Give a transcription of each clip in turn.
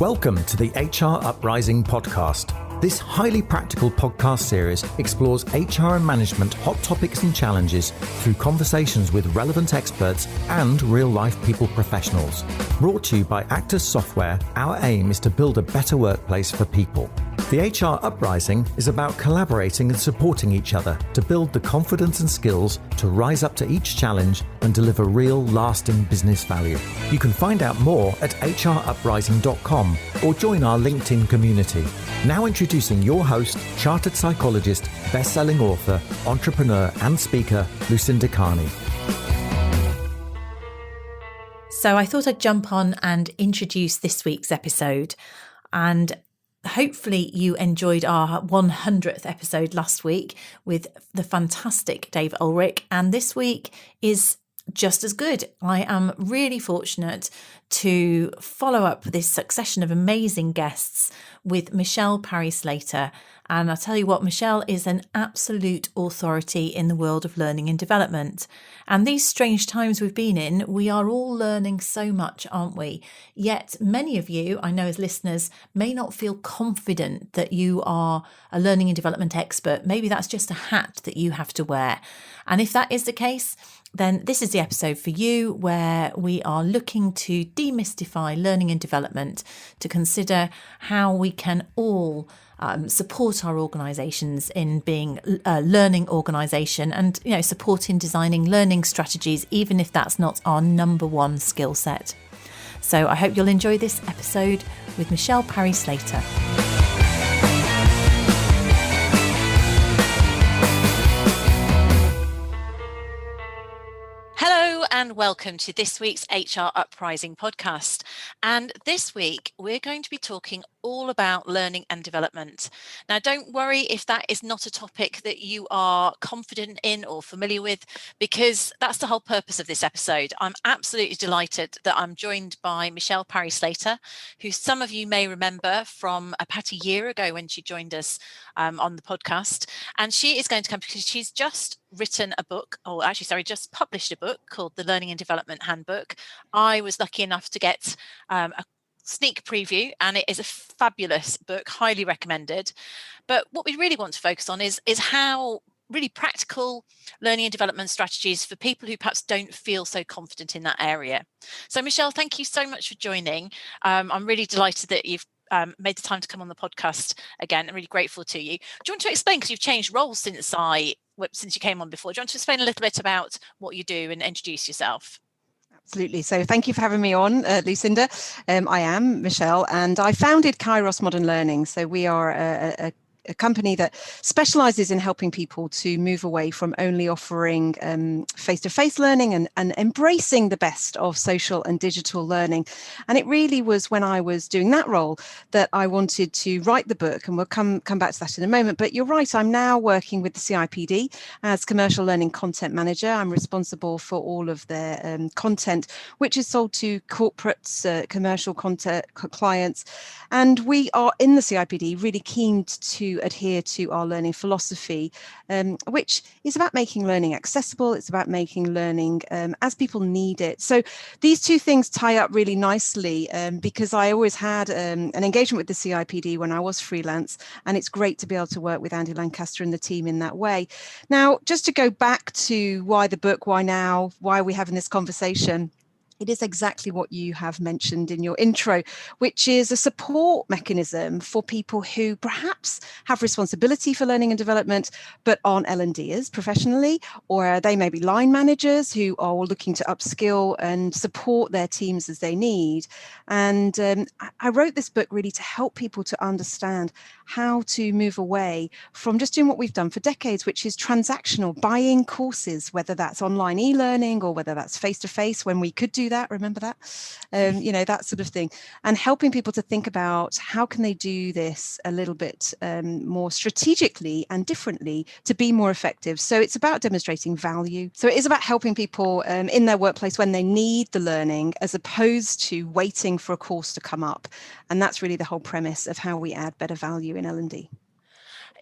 Welcome to the HR Uprising podcast. This highly practical podcast series explores HR and management hot topics and challenges through conversations with relevant experts and real-life people professionals. Brought to you by Actus software, our aim is to build a better workplace for people. The HR Uprising is about collaborating and supporting each other to build the confidence and skills to rise up to each challenge and deliver real, lasting business value. You can find out more at hruprising.com or join our LinkedIn community. Now introducing your host, chartered psychologist, best-selling author, entrepreneur and speaker, Lucinda. So I thought I'd jump on and introduce this week's episode, and hopefully you enjoyed our 100th episode last week with the fantastic Dave Ulrich, and this week is just as good. I am really fortunate to follow up this succession of amazing guests with Michelle Parry-Slater. And I'll tell you what, Michelle is an absolute authority in the world of learning and development. And these strange times we've been in, we are all learning so much, aren't we? Yet many of you, I know as listeners, may not feel confident that you are a learning and development expert. Maybe that's just a hat that you have to wear. And if that is the case, then this is the episode for you, where we are looking to demystify learning and development, to consider how we can all support our organisations in being a learning organisation, and support in designing learning strategies, even if that's not our number one skill set. So I hope you'll enjoy this episode with Michelle Parry-Slater. And welcome to this week's HR Uprising podcast. And this week, we're going to be talking all about learning and development. Now, don't worry if that is not a topic that you are confident in or familiar with, because that's the whole purpose of this episode. I'm absolutely delighted that I'm joined by Michelle Parry-Slater, who some of you may remember from about a year ago when she joined us on the podcast. And she is going to come because she's just written a book, just published a book called The Learning and Development Handbook. I was lucky enough to get a sneak preview, and it is a fabulous book, highly recommended. But what we really want to focus on is how really practical learning and development strategies for people who perhaps don't feel so confident in that area. So Michelle, thank you so much for joining. I'm really delighted that you've made the time to come on the podcast again. I'm really grateful to you. Do you want to explain, because you've changed roles since you came on before, do you want to explain a little bit about what you do and introduce yourself? Absolutely. So thank you for having me on, Lucinda. I am Michelle, and I founded Kairos Modern Learning. So we are a company that specializes in helping people to move away from only offering face-to-face learning and embracing the best of social and digital learning. And it really was when I was doing that role that I wanted to write the book, and we'll come back to that in a moment. But you're right, I'm now working with the CIPD as Commercial Learning Content Manager. I'm responsible for all of their content, which is sold to corporates, commercial content clients. And we are in the CIPD really keen to adhere to our learning philosophy, which is about making learning accessible. It's about making learning as people need it. So these two things tie up really nicely, because I always had an engagement with the CIPD when I was freelance, and it's great to be able to work with Andy Lancaster and the team in that way. Now, just to go back to why the book, why now, why are we having this conversation? It is exactly what you have mentioned in your intro, which is a support mechanism for people who perhaps have responsibility for learning and development, but aren't L&Ders professionally, or they may be line managers who are looking to upskill and support their teams as they need. And I wrote this book really to help people to understand how to move away from just doing what we've done for decades, which is transactional, buying courses, whether that's online e-learning or whether that's face-to-face when we could do that, remember that, that sort of thing, and helping people to think about how can they do this a little bit more strategically and differently to be more effective. So it's about demonstrating value. So it is about helping people in their workplace when they need the learning, as opposed to waiting for a course to come up. And that's really the whole premise of how we add better value in L&D.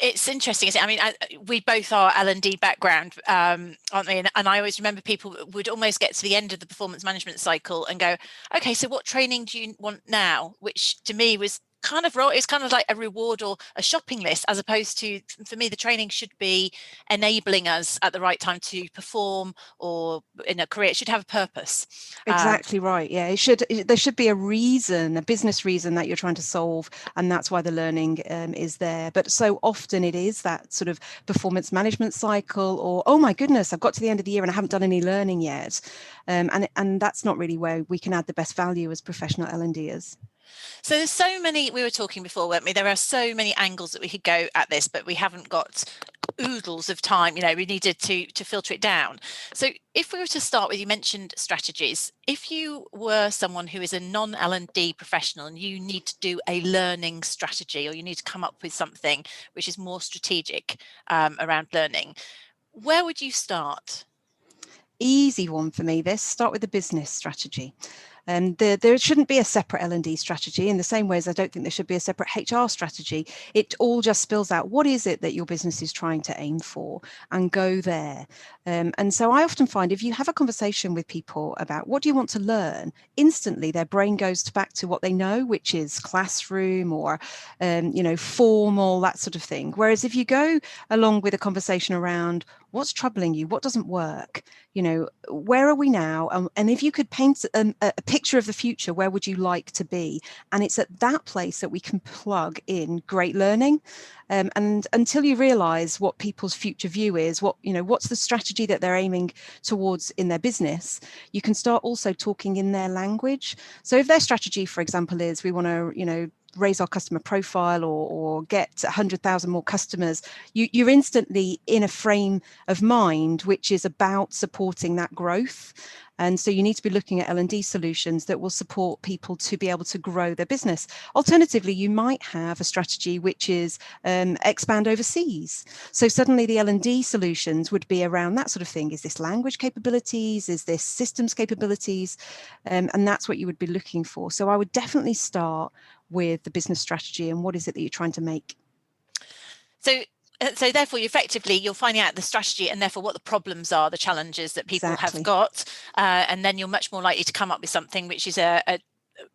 It's interesting, isn't it? I mean, we both are L&D background, aren't we? And I always remember people would almost get to the end of the performance management cycle and go, okay, so what training do you want now? Which to me was kind of it's kind of like a reward or a shopping list, as opposed to, for me, the training should be enabling us at the right time to perform, or in a career, it should have a purpose. Exactly right. Yeah, there should be a reason, a business reason that you're trying to solve, and that's why the learning is there. But so often it is that sort of performance management cycle, or oh my goodness, I've got to the end of the year and I haven't done any learning yet, and that's not really where we can add the best value as professional L&Ders. So there's so many, we were talking before, weren't we? There are so many angles that we could go at this, but we haven't got oodles of time. We needed to filter it down. So if we were to start with, you mentioned strategies. If you were someone who is a non-L&D professional and you need to do a learning strategy, or you need to come up with something which is more strategic around learning, where would you start? Easy one for me. Start with the business strategy. There shouldn't be a separate L&D strategy, in the same way as I don't think there should be a separate HR strategy. It all just spills out what is it that your business is trying to aim for, and go there. And so I often find, if you have a conversation with people about what do you want to learn, instantly their brain goes back to what they know, which is classroom or formal, that sort of thing. Whereas if you go along with a conversation around what's troubling you, what doesn't work, where are we now, and if you could paint a picture of the future, where would you like to be? And it's at that place that we can plug in great learning. And until you realize what people's future view is, what's the strategy that they're aiming towards in their business, you can start also talking in their language. So if their strategy, for example, is we want to, raise our customer profile or get 100,000 more customers, you're instantly in a frame of mind which is about supporting that growth. And so you need to be looking at L&D solutions that will support people to be able to grow their business. Alternatively, you might have a strategy which is expand overseas. So suddenly the L&D solutions would be around that sort of thing. Is this language capabilities? Is this systems capabilities? And that's what you would be looking for. So I would definitely start with the business strategy and what is it that you're trying to make. So therefore, you're finding out the strategy and therefore what the problems are, the challenges that people Exactly. have got. And then you're much more likely to come up with something which is a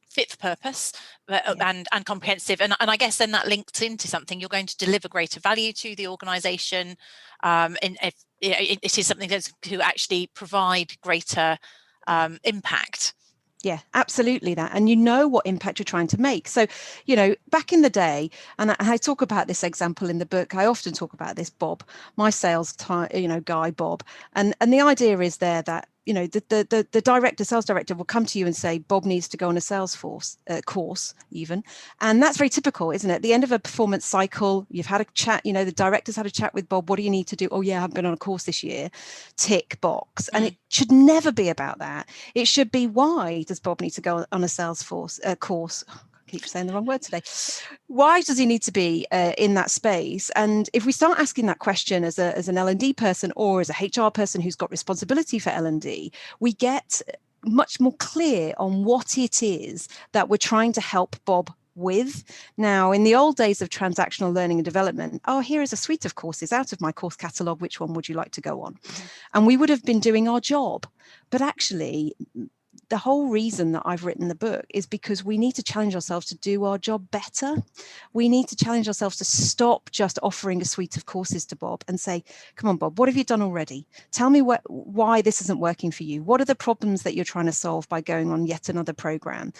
fit for purpose and comprehensive. And I guess then that links into something you're going to deliver greater value to the organisation. If it is something that's to actually provide greater impact. Yeah, absolutely that. And what impact you're trying to make. So, back in the day, and I talk about this example in the book, I often talk about this, Bob, my sales guy, Bob. And the idea is there that, the sales director will come to you and say, Bob needs to go on a Salesforce course even. And that's very typical, isn't it? At the end of a performance cycle, you've had a chat, the director's had a chat with Bob. What do you need to do? Oh yeah, I've been on a course this year. Tick box. And it should never be about that. It should be, why does Bob need to go on a Salesforce course? Keep saying the wrong word today. Why does he need to be in that space? And if we start asking that question as an L&D person or as a HR person who's got responsibility for L&D, we get much more clear on what it is that we're trying to help Bob with. Now, in the old days of transactional learning and development, here is a suite of courses out of my course catalogue. Which one would you like to go on? And we would have been doing our job. But actually, the whole reason that I've written the book is because we need to challenge ourselves to do our job better. We need to challenge ourselves to stop just offering a suite of courses to Bob and say, come on, Bob, what have you done already? Tell me why this isn't working for you. What are the problems that you're trying to solve by going on yet another program?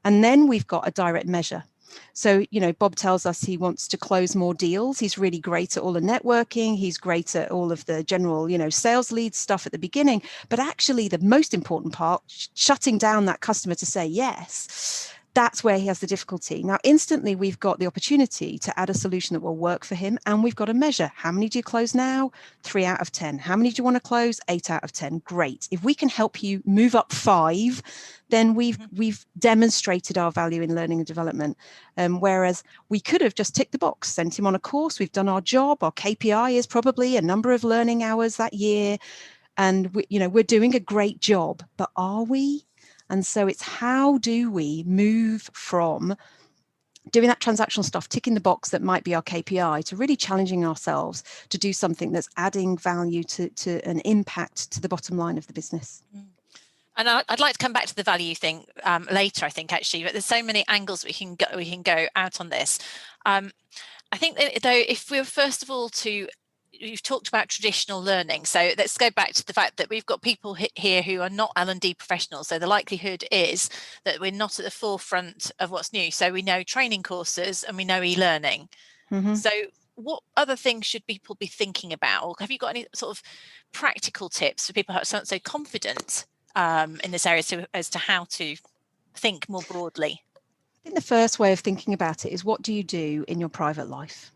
And then we've got a direct measure. So, Bob tells us he wants to close more deals. He's really great at all the networking. He's great at all of the general, sales lead stuff at the beginning. But actually, the most important part, shutting down that customer to say yes, that's where he has the difficulty. Now, instantly, we've got the opportunity to add a solution that will work for him. And we've got a measure. How many do you close now? 3 out of 10. How many do you want to close? 8 out of 10. Great. If we can help you move up 5, then we've demonstrated our value in learning and development. Whereas we could have just ticked the box, sent him on a course. We've done our job. Our KPI is probably a number of learning hours that year. And we're doing a great job, but are we? And so it's, how do we move from doing that transactional stuff, ticking the box that might be our KPI, to really challenging ourselves to do something that's adding value to an impact to the bottom line of the business. And I'd like to come back to the value thing later, I think, actually, but there's so many angles we can go out on this. I think that, though, if we were first of all you've talked about traditional learning, so let's go back to the fact that we've got people here who are not L&D professionals, so the likelihood is that we're not at the forefront of what's new. So we know training courses and we know e-learning. So what other things should people be thinking about, or have you got any sort of practical tips for people who aren't so confident in this area as to how to think more broadly? I think the first way of thinking about it is, what do you do in your private life?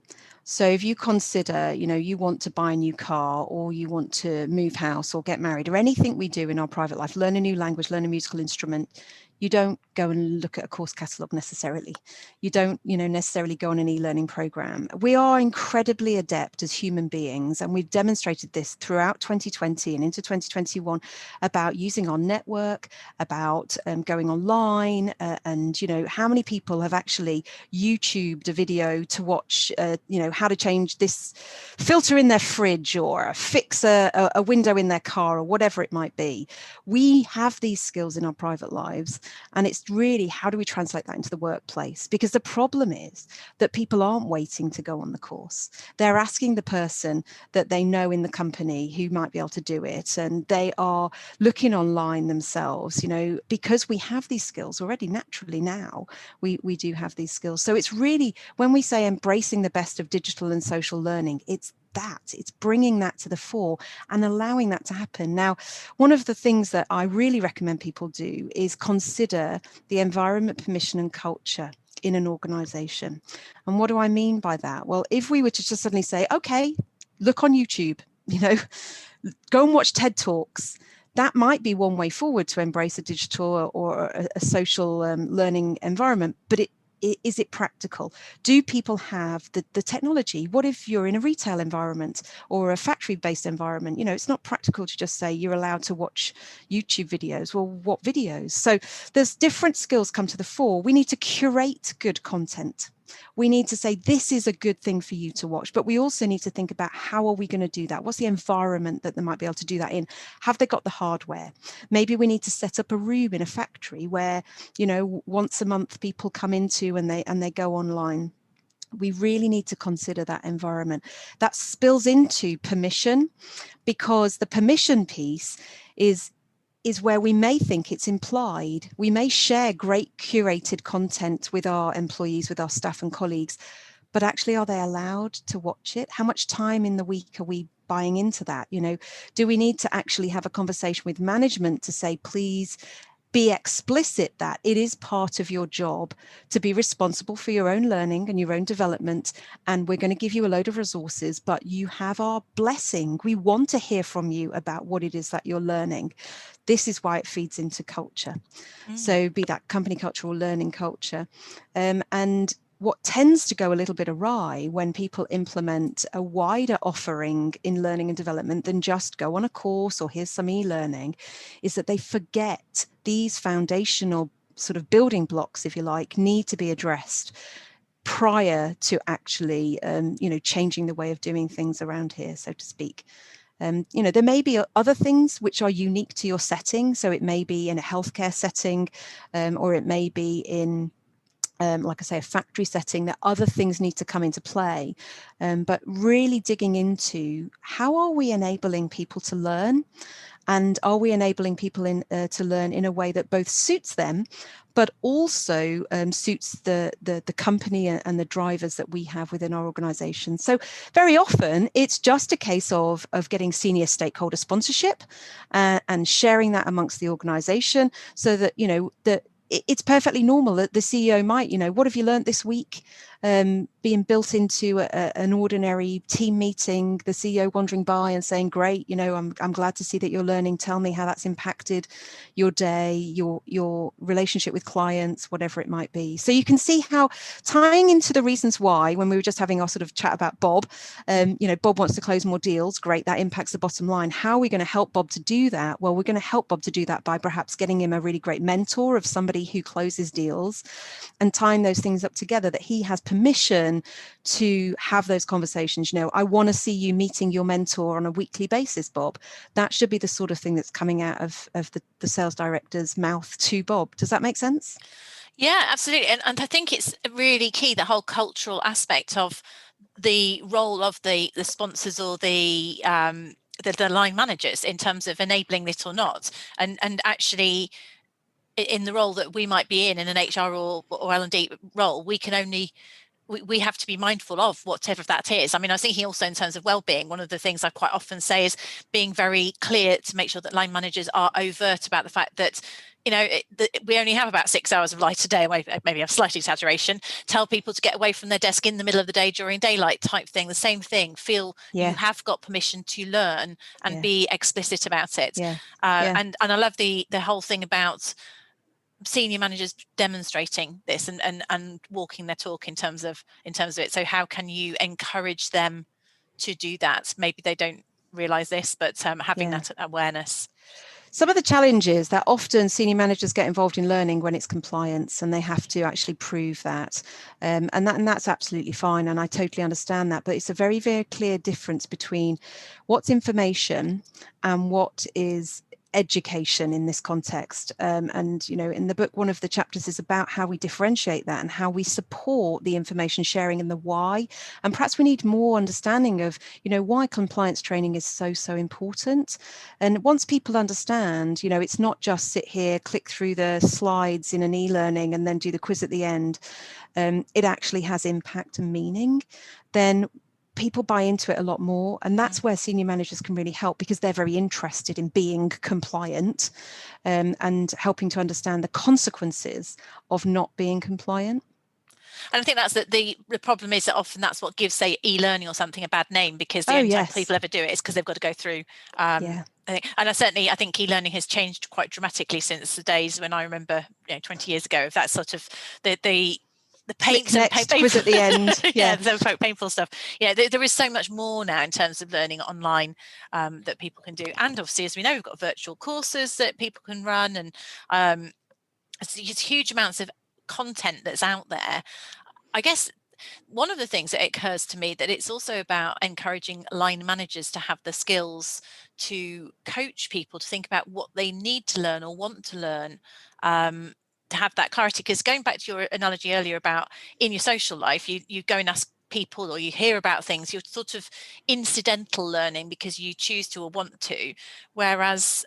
So if you consider, you want to buy a new car, or you want to move house or get married, or anything we do in our private life, learn a new language, learn a musical instrument, you don't go and look at a course catalogue necessarily. You don't, necessarily go on an e-learning program. We are incredibly adept as human beings, and we've demonstrated this throughout 2020 and into 2021 about using our network, about going online, and how many people have actually YouTubed a video to watch, how to change this filter in their fridge, or fix a window in their car, or whatever it might be. We have these skills in our private lives. And it's really, how do we translate that into the workplace? Because the problem is that people aren't waiting to go on the course. They're asking the person that they know in the company who might be able to do it. And they are looking online themselves, because we have these skills already naturally now. We do have these skills. So it's really, when we say embracing the best of digital and social learning, it's bringing that to the fore and allowing that to happen. Now, one of the things that I really recommend people do is consider the environment, permission, and culture in an organization. And what do I mean by that? Well, if we were to just suddenly say, okay, look on YouTube, go and watch TED Talks, that might be one way forward to embrace a digital or a social learning environment, but is it practical? Do people have the technology? What if you're in a retail environment or a factory-based environment? It's not practical to just say you're allowed to watch YouTube videos. Well, what videos? So there's different skills come to the fore. We need to curate good content. We need to say, this is a good thing for you to watch, but we also need to think about, how are we going to do that? What's the environment that they might be able to do that in? Have they got the hardware? Maybe we need to set up a room in a factory where, once a month people come into and they go online. We really need to consider that environment. That spills into permission, because the permission piece is where we may think it's implied. We may share great curated content with our employees, with our staff and colleagues, but actually, are they allowed to watch it? How much time in the week are we buying into that? Do we need to actually have a conversation with management to say, please be explicit that it is part of your job to be responsible for your own learning and your own development, and we're going to give you a load of resources, but you have our blessing. We want to hear from you about what it is that you're learning. This is why it feeds into culture. So be that company culture or learning culture. And what tends to go a little bit awry when people implement a wider offering in learning and development than just go on a course or here's some e-learning, is that they forget these foundational sort of building blocks, if you like, need to be addressed prior to actually, changing the way of doing things around here, so to speak. There may be other things which are unique to your setting. So it may be in a healthcare setting, or it may be in, like I say, a factory setting, that other things need to come into play. But really digging into, how are we enabling people to learn? And are we enabling people to learn in a way that both suits them, but also suits the company and the drivers that we have within our organization? So very often it's just a case of getting senior stakeholder sponsorship and sharing that amongst the organization, so that, that it's perfectly normal that the CEO might, what have you learned this week? being built into an ordinary team meeting, the CEO wandering by and saying, great, I'm glad to see that you're learning. Tell me how that's impacted your day, your relationship with clients, whatever it might be. So you can see how, tying into the reasons why, when we were just having our sort of chat about Bob, Bob wants to close more deals. Great, that impacts the bottom line. How are we going to help Bob to do that? Well, we're going to help Bob to do that by perhaps getting him a really great mentor of somebody who closes deals, and tying those things up together, that he has permission to have those conversations. I want to see you meeting your mentor on a weekly basis, Bob. That should be the sort of thing that's coming out of the sales director's mouth to Bob. Does that make sense? Yeah, absolutely. And I think it's really key, the whole cultural aspect of the role of the sponsors or the line managers in terms of enabling it or not. And actually, in the role that we might be in an HR or L&D role, we can only, we have to be mindful of whatever that is. I mean, I was thinking also in terms of well-being, one of the things I quite often say is being very clear to make sure that line managers are overt about the fact that, we only have about 6 hours of light a day, maybe a slight exaggeration. Tell people to get away from their desk in the middle of the day during daylight type thing. The same thing, feel you have got permission to learn and be explicit about it. And I love the whole thing about senior managers demonstrating this and walking their talk in terms of it. So how can you encourage them to do that? Maybe they don't realize this, but having that awareness. Some of the challenges that often senior managers get involved in learning when it's compliance, and they have to actually prove that. And that's absolutely fine. And I totally understand that. But it's a very, very clear difference between what's information and what is education in this context. And in the book, one of the chapters is about how we differentiate that and how we support the information sharing and the why. And perhaps we need more understanding of why compliance training is so important. And once people understand, it's not just sit here, click through the slides in an e-learning and then do the quiz at the end. It actually has impact and meaning. Then people buy into it a lot more, and that's where senior managers can really help, because they're very interested in being compliant and helping to understand the consequences of not being compliant. And I think that's the problem is that often that's what gives, say, e-learning or something a bad name, because the only time people ever do it is because they've got to go through. And I think e-learning has changed quite dramatically since the days when I remember 20 years ago, of that sort of the paints and quiz at the end. The painful stuff. There is so much more now in terms of learning online that people can do, and obviously, as we know, we've got virtual courses that people can run, and it's huge amounts of content that's out there. I guess one of the things that occurs to me, that it's also about encouraging line managers to have the skills to coach people to think about what they need to learn or want to learn, to have that clarity. Because going back to your analogy earlier about in your social life, you go and ask people, or you hear about things, you're sort of incidental learning because you choose to or want to. Whereas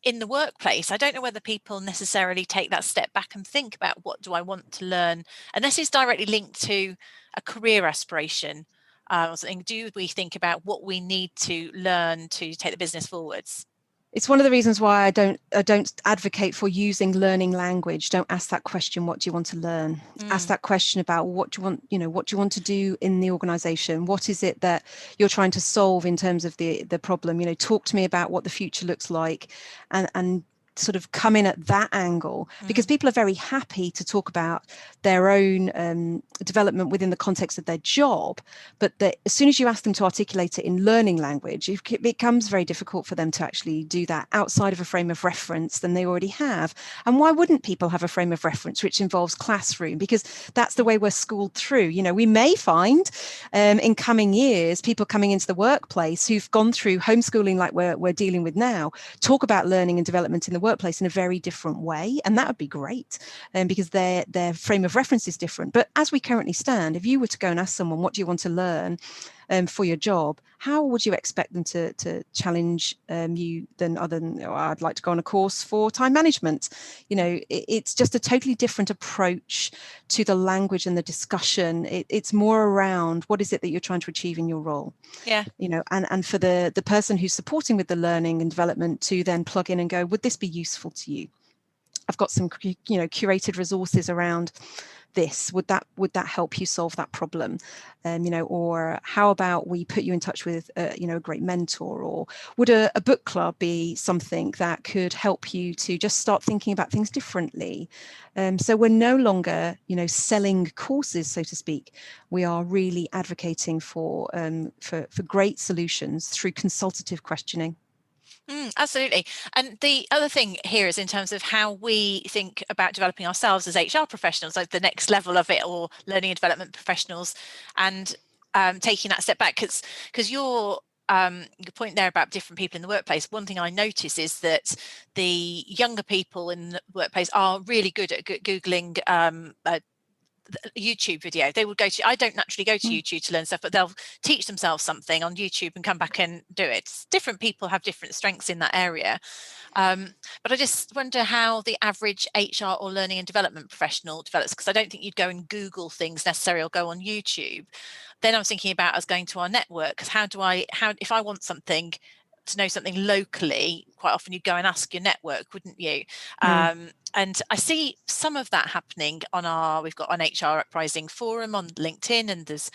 in the workplace, I don't know whether people necessarily take that step back and think about, what do I want to learn, unless it's directly linked to a career aspiration or something. Do we think about what we need to learn to take the business forwards? It's one of the reasons why I don't advocate for using learning language. Don't ask that question, what do you want to learn? Ask that question about what do you want to do in the organization? What is it that you're trying to solve in terms of the problem? Talk to me about what the future looks like, and sort of come in at that angle, because people are very happy to talk about their own development within the context of their job, but as soon as you ask them to articulate it in learning language, it becomes very difficult for them to actually do that outside of a frame of reference than they already have. And why wouldn't people have a frame of reference which involves classroom? Because that's the way we're schooled through. We may find in coming years, people coming into the workplace who've gone through homeschooling like we're dealing with now, talk about learning and development in the workplace in a very different way, and that would be great, because their frame of reference is different. But as we currently stand, if you were to go and ask someone, what do you want to learn for your job, how would you expect them to challenge you other than I'd like to go on a course for time management? It's just a totally different approach to the language and the discussion. It's more around what is it that you're trying to achieve in your role. And for the person who's supporting with the learning and development to then plug in and go, would this be useful to you? I've got some curated resources around this? Would that help you solve that problem? Or how about we put you in touch with a great mentor? Or would a book club be something that could help you to just start thinking about things differently? So we're no longer selling courses, so to speak. We are really advocating for great solutions through consultative questioning. Absolutely. And the other thing here is in terms of how we think about developing ourselves as HR professionals, like the next level of it, or learning and development professionals, and taking that step back. Because your point there about different people in the workplace, one thing I notice is that the younger people in the workplace are really good at Googling YouTube video. They will go to, I don't naturally go to YouTube to learn stuff, but they'll teach themselves something on YouTube and come back and do it. Different people have different strengths in that area. But I just wonder how the average HR or learning and development professional develops, because I don't think you'd go and Google things necessarily or go on YouTube. Then I was thinking about us going to our network, because how if I want something, to know something locally, quite often you'd go and ask your network, wouldn't you? And I see some of that happening we've got an HR Uprising forum on LinkedIn, and there's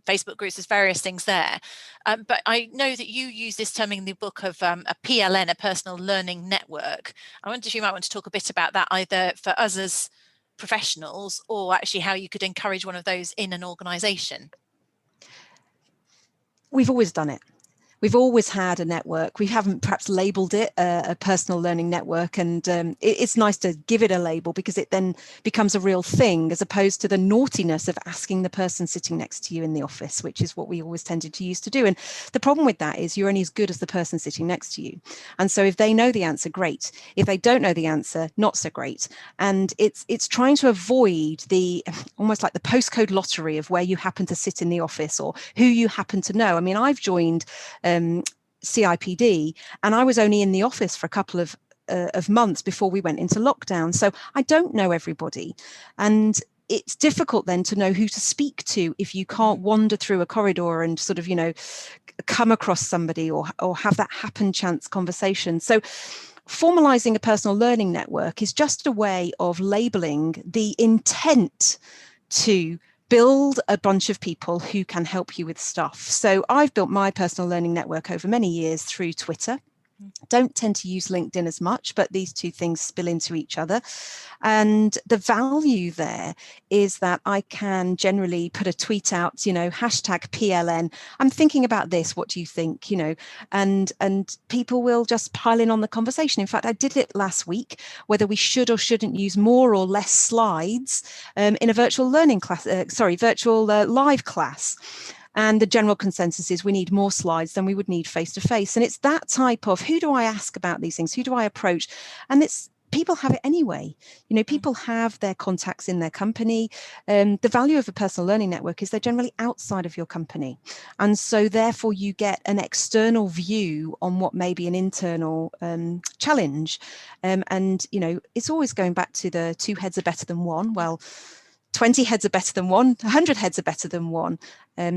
Facebook groups, there's various things there. But I know that you use this term in the book of a PLN, a personal learning network. I wonder if you might want to talk a bit about that, either for us as professionals, or actually how you could encourage one of those in an organisation. We've always done it. We've always had a network. We haven't perhaps labeled it a personal learning network, and it's nice to give it a label, because it then becomes a real thing, as opposed to the naughtiness of asking the person sitting next to you in the office, which is what we always tended to used to do. And the problem with that is you're only as good as the person sitting next to you. And so if they know the answer, great. If they don't know the answer, not so great. And it's trying to avoid the almost like the postcode lottery of where you happen to sit in the office or who you happen to know. I mean, I've joined CIPD, and I was only in the office for a couple of months before we went into lockdown. So I don't know everybody. And it's difficult then to know who to speak to if you can't wander through a corridor and sort of, come across somebody or have that happen chance conversation. So formalizing a personal learning network is just a way of labeling the intent to build a bunch of people who can help you with stuff. So I've built my personal learning network over many years through Twitter. Don't tend to use LinkedIn as much, but these two things spill into each other. And the value there is that I can generally put a tweet out, hashtag PLN. I'm thinking about this. What do you think? And people will just pile in on the conversation. In fact, I did it last week, whether we should or shouldn't use more or less slides in a virtual learning class, virtual live class. And the general consensus is we need more slides than we would need face-to-face. And it's that type of, who do I ask about these things? Who do I approach? And people have it anyway. People have their contacts in their company. The value of a personal learning network is they're generally outside of your company. And so therefore you get an external view on what may be an internal challenge. And it's always going back to the 2 heads are better than one. Well, 20 heads are better than one, 100 heads are better than one.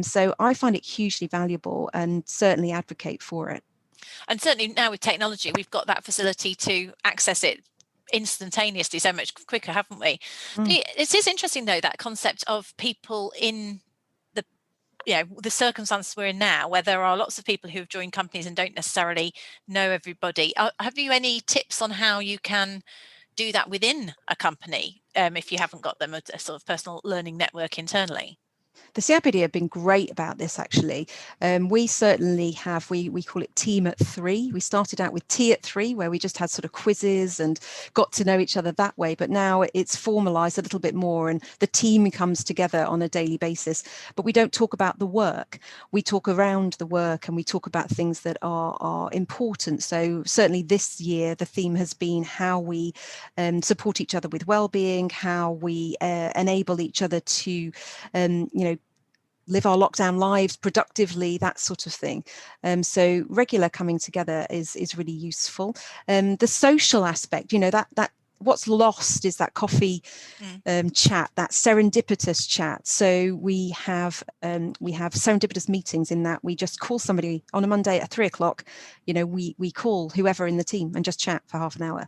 So I find it hugely valuable and certainly advocate for it. And certainly now with technology, we've got that facility to access it instantaneously so much quicker, haven't we? It is interesting, though, that concept of people in the circumstances we're in now, where there are lots of people who have joined companies and don't necessarily know everybody. Have you any tips on how you can do that within a company if you haven't got them a sort of personal learning network internally? The CIPD have been great about this, actually. We certainly have, we call it Team at 3. We started out with Tea at 3, where we just had sort of quizzes and got to know each other that way. But now it's formalized a little bit more, and the team comes together on a daily basis. But we don't talk about the work. We talk around the work, and we talk about things that are important. So certainly this year, the theme has been how we support each other with well-being, how we enable each other to, live our lockdown lives productively, that sort of thing. So regular coming together is really useful. The social aspect, that what's lost is that coffee chat, that serendipitous chat. So we have serendipitous meetings in that we just call somebody on a Monday at 3:00. We call whoever in the team and just chat for half an hour.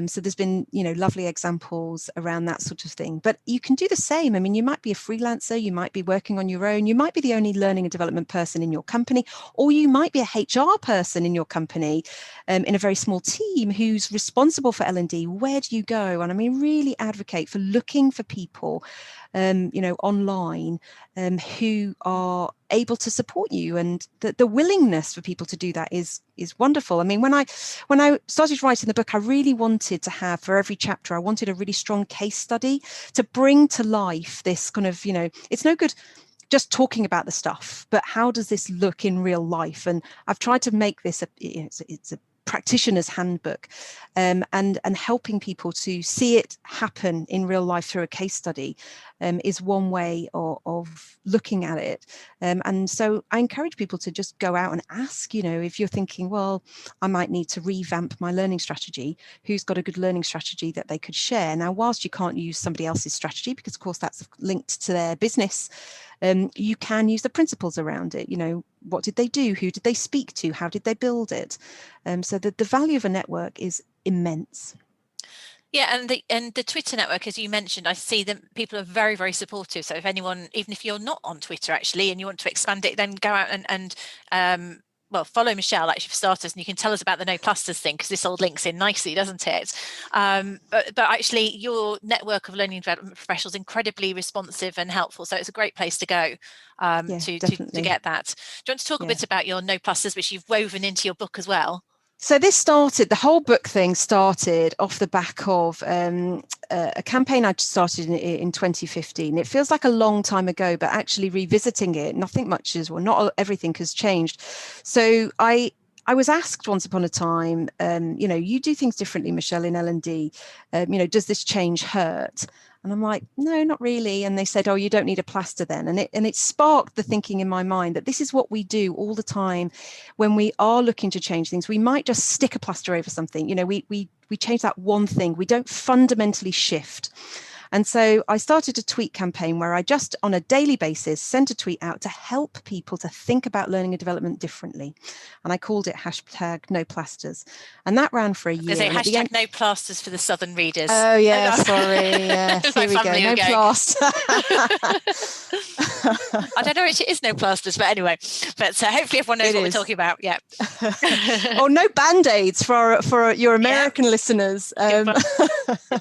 So there's been lovely examples around that sort of thing. But you can do the same. I mean, you might be a freelancer, you might be working on your own, you might be the only learning and development person in your company, or you might be a HR person in your company, in a very small team who's responsible for L&D. Where do you go? And I mean, really advocate for looking for people online who are able to support you, and the willingness for people to do that is wonderful. I mean, when I started writing the book, I really wanted to have, for every chapter, I wanted a really strong case study to bring to life this kind of, it's no good just talking about the stuff, but how does this look in real life? And I've tried to make this it's a practitioner's handbook, and helping people to see it happen in real life through a case study is one way of looking at it. And so I encourage people to just go out and ask, if you're thinking, well, I might need to revamp my learning strategy, who's got a good learning strategy that they could share? Now, whilst you can't use somebody else's strategy, because of course that's linked to their business, you can use the principles around it. What did they do? Who did they speak to? How did they build it? So the value of a network is immense. Yeah, and the Twitter network, as you mentioned, I see that people are very, very supportive. So if anyone, even if you're not on Twitter actually, and you want to expand it, then go out and follow Michelle actually for starters, and you can tell us about the no plasters thing, because this all links in nicely, doesn't it? But actually, your network of learning development professionals incredibly responsive and helpful. So it's a great place to go to get that. Do you want to talk a bit about your no plasters, which you've woven into your book as well? So the whole book thing started off the back of a campaign I started in 2015. It feels like a long time ago, but actually revisiting it, not everything has changed. So I was asked once upon a time, you do things differently, Michelle, in L&D. Does this change hurt? And I'm like, no, not really. And they said, oh, you don't need a plaster then. And it sparked the thinking in my mind that this is what we do all the time when we are looking to change things. We might just stick a plaster over something. We change that one thing. We don't fundamentally shift. And so I started a tweet campaign where I just on a daily basis sent a tweet out to help people to think about learning and development differently. And I called it #NoPlasters. And that ran for a year. No plasters for the Southern readers. Oh, yeah, sorry. Yes, here we go. No plaster. I don't know if it is no plasters, but anyway. But hopefully everyone knows what we're talking about. Yeah. Or no Band-Aids for your American listeners. Good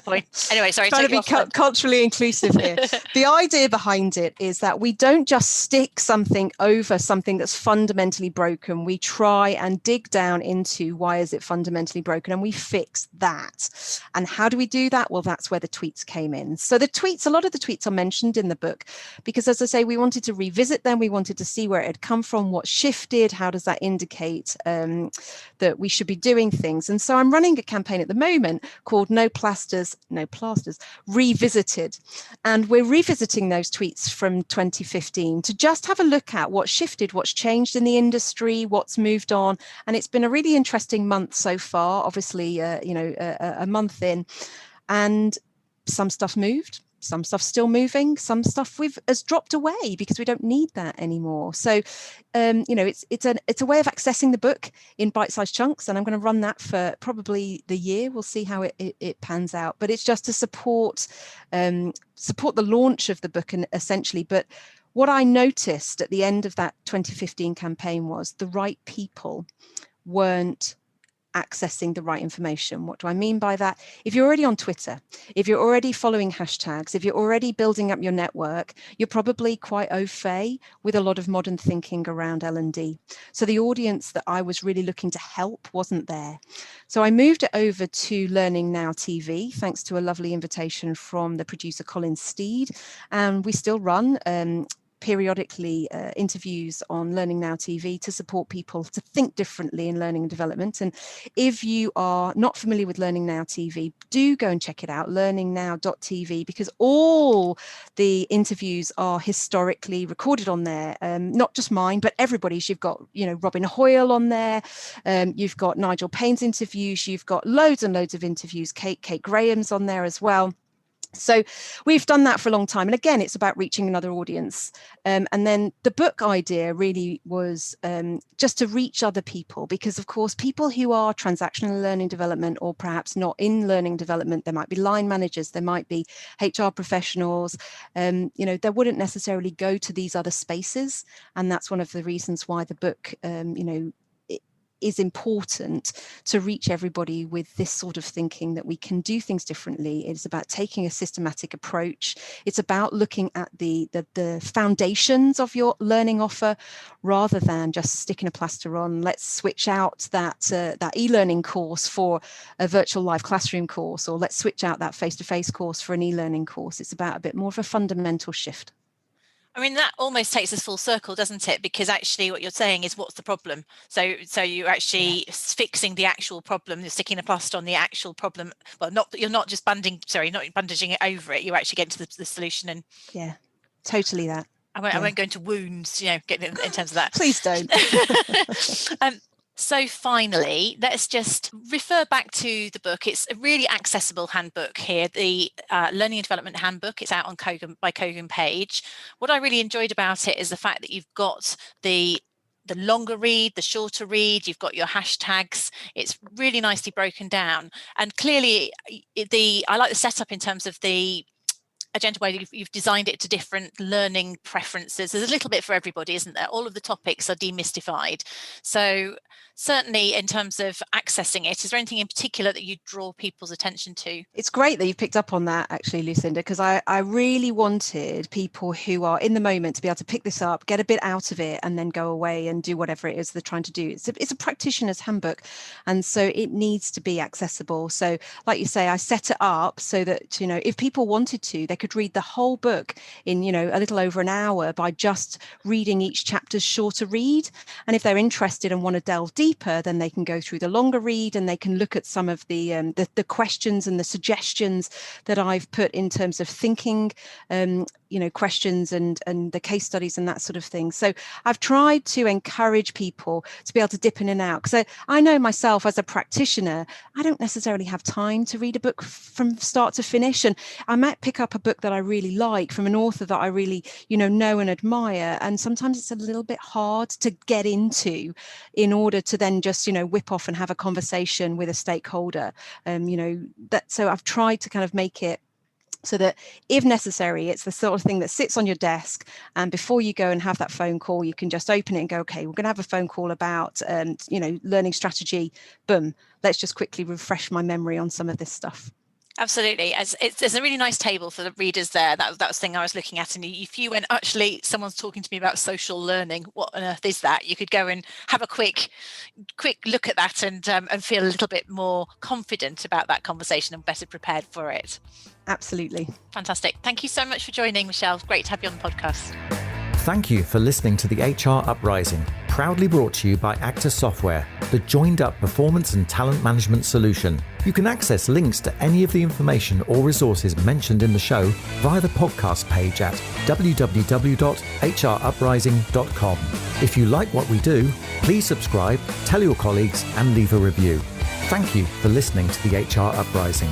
point. Anyway, sorry. Trying to be culturally inclusive here. The idea behind it is that we don't just stick something over something that's fundamentally broken. We try and dig down into why is it fundamentally broken, and we fix that. And how do we do that? Well, that's where the tweets came in. So a lot of the tweets are mentioned in the book because, as I say, we wanted to revisit them. We wanted to see where it had come from, what shifted, how does that indicate that we should be doing things. And so I'm running a campaign at the moment called No Plasters, Revisited. And we're revisiting those tweets from 2015 to just have a look at what shifted, what's changed in the industry, what's moved on. And it's been a really interesting month so far, obviously, a month in, and some stuff moved. Some stuff's still moving. Some stuff has dropped away because we don't need that anymore. So, it's a way of accessing the book in bite-sized chunks, and I'm going to run that for probably the year. We'll see how it pans out. But it's just to support the launch of the book, and essentially. But what I noticed at the end of that 2015 campaign was the right people weren't accessing the right information. What do I mean by that? If you're already on Twitter, if you're already following hashtags, if you're already building up your network, you're probably quite au fait with a lot of modern thinking around L&D. So the audience that I was really looking to help wasn't there. So I moved it over to Learning Now TV, thanks to a lovely invitation from the producer Colin Steed. And we still run periodically interviews on Learning Now TV to support people to think differently in learning and development. And if you are not familiar with Learning Now TV, do go and check it out, learningnow.tv, because all the interviews are historically recorded on there, not just mine, but everybody's. You've got, Robin Hoyle on there, you've got Nigel Payne's interviews, you've got loads and loads of interviews, Kate Graham's on there as well. So we've done that for a long time. And again, it's about reaching another audience. And then the book idea really was just to reach other people, because, of course, people who are transactional learning development or perhaps not in learning development, there might be line managers, there might be HR professionals, they wouldn't necessarily go to these other spaces. And that's one of the reasons why the book, is important to reach everybody with this sort of thinking that we can do things differently. It's about taking a systematic approach. It's about looking at the foundations of your learning offer rather than just sticking a plaster on. Let's switch out that e-learning course for a virtual live classroom course, or let's switch out that face-to-face course for an e-learning course. It's about a bit more of a fundamental shift. I mean, that almost takes us full circle, doesn't it? Because actually what you're saying is, what's the problem? So you're actually fixing the actual problem. You're sticking a plaster on the actual problem. Well, you're not just bandaging it over it. You're actually getting to the solution. And yeah, totally that. I won't go into wounds, getting in terms of that. Please don't. So finally, let's just refer back to the book. It's a really accessible handbook here, the Learning and Development Handbook. It's out on by Kogan Page. What I really enjoyed about it is the fact that you've got the longer read, the shorter read, you've got your hashtags. It's really nicely broken down. And clearly, I like the setup in terms of the agenda where you've designed it to different learning preferences. There's a little bit for everybody, isn't there? All of the topics are demystified. So certainly in terms of accessing it, is there anything in particular that you draw people's attention to? It's great that you've picked up on that, actually, Lucinda, because I really wanted people who are in the moment to be able to pick this up, get a bit out of it, and then go away and do whatever it is they're trying to do. It's a practitioner's handbook, and so it needs to be accessible. So like you say, I set it up so that, if people wanted to, they could read the whole book in, a little over an hour by just reading each chapter's shorter read. And if they're interested and want to delve deeper, then they can go through the longer read and they can look at some of the questions and the suggestions that I've put in terms of thinking, questions and the case studies and that sort of thing. So I've tried to encourage people to be able to dip in and out, because I know myself as a practitioner, I don't necessarily have time to read a book from start to finish. And I might pick up a book that I really like from an author that I really, know and admire. And sometimes it's a little bit hard to get into in order to then just, whip off and have a conversation with a stakeholder. So I've tried to kind of make it so that if necessary, it's the sort of thing that sits on your desk, and before you go and have that phone call, you can just open it and go, okay, we're going to have a phone call about, learning strategy. Boom. Let's just quickly refresh my memory on some of this stuff. Absolutely. There's a really nice table for the readers there. That was the thing I was looking at. And if you went, actually, someone's talking to me about social learning, what on earth is that? You could go and have a quick look at that and feel a little bit more confident about that conversation and better prepared for it. Absolutely. Fantastic. Thank you so much for joining, Michelle. Great to have you on the podcast. Thank you for listening to the HR Uprising, proudly brought to you by Actus Software, the joined-up performance and talent management solution. You can access links to any of the information or resources mentioned in the show via the podcast page at www.hruprising.com. If you like what we do, please subscribe, tell your colleagues, and leave a review. Thank you for listening to the HR Uprising.